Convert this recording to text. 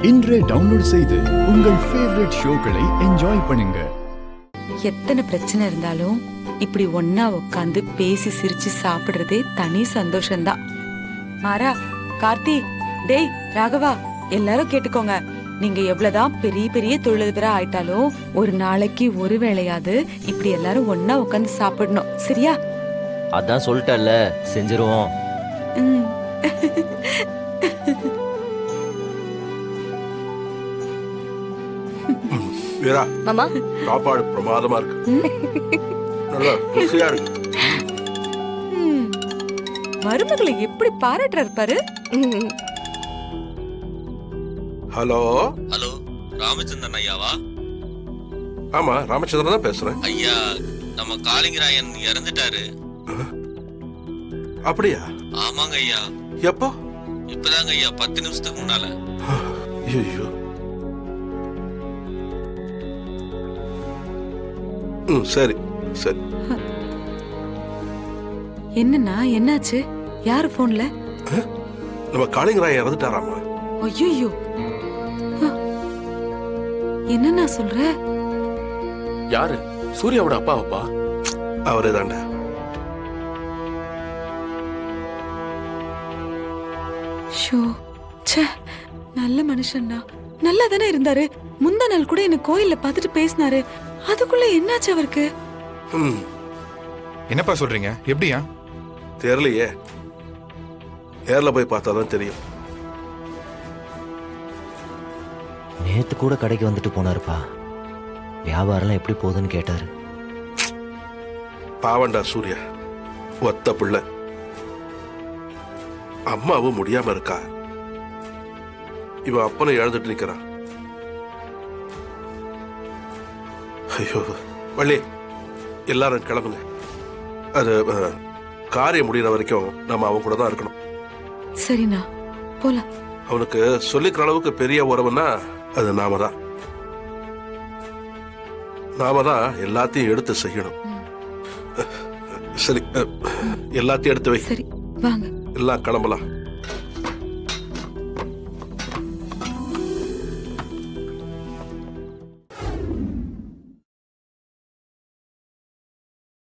இன்றே டவுன்லோட் செய்து உங்கள் ஃபேவரட் ஷோக்களை என்ஜாய் பண்ணுங்க. எத்தனை பிரச்சனை இருந்தாலும் இப்படி ஒன்னா உட்காந்து பேசி சிரிச்சு சாப்பிடுறதே தனி சந்தோஷம்தான். மாறா, கார்த்தி, டேய், ராகவா, எல்லாரும் கேட்டுக்கோங்க. நீங்க எவ்வளவுதான் பெரிய பெரிய தொழிலதிபரா ஆயிட்டாலும் ஒரு நாளைக்கு ஒரு வேளையாவது இப்படி எல்லாரும் ஒன்னா உட்காந்து சாப்பிடணும், சரியா? அதான் சொல்லிட்டல்ல, செஞ்சிருவோம். வீரா, மாமா, சாப்பாடு பிரமாதமா இருக்கு. நல்லா ருசியா இருக்கு. மருமகளை எப்படி பாராட்டுறாரு பாரு. ஹலோ ஹலோ, ராமச்சந்திரன் ஐயாவா? ஆமா, ராமச்சந்திரன் தான் பேசுறேன். ஐயா, நம்ம காளிங்கராயன் இறந்துட்டாரு. அப்படியா? ஆமாங்க ஐயா. எப்போ? இப்பதாங்க ஐயா, 10 நிமிஷத்துக்கு முன்னால. ஐயோ. சரி சரி. என்னன்னா என்னாச்சு? யாரு போன்ல? நம்ம காளிங்கராயன் இறந்துட்டாராமா. ஐயோ, என்னன்னா சொல்ற? யாரு? சூர்யாவோட அப்பாவப்பா? அவரே தாண்டா. ஷோ, ச்சே, நல்ல மனுஷன்டா. நல்லா தானே இருந்தாரு. முந்தா நாள் கூட என்ன கோயில்ல பார்த்துட்டு பேசினாரு. அதுக்குள்ள என்னாச்சு அவருக்கு? என்னப்பா சொல்றீங்க? எப்படியா? தெரியலையே, நேர்ல போய் பார்த்தாதான் தெரியும். நேத்து கூட கடைக்கு வந்துட்டு போனாருப்பா. வியாபாரம் எப்படி போகுதுன்னு கேட்டாரு. பாவண்டா சூர்யா, ஒத்த பிள்ளை. அம்மாவும் முடியாம இருக்கா. இவன் அப்பனை இழந்துட்டு நிக்கிறான். ஐயோ வள்ளி, எல்லாரும் கிளம்புங்க. அது காரியம் முடிகிற வரைக்கும் நம்ம அவன் கூட தான் இருக்கணும். சரிண்ணா, போலாம். அவனுக்கு சொல்லிக்கிற அளவுக்கு பெரிய உறவுன்னா அது நாம தான். நாம தான் எல்லாத்தையும் எடுத்து செய்யணும். சரி, எல்லாத்தையும் எடுத்து வை. சரி, வாங்க. எல்லாம் கிளம்பலாம்.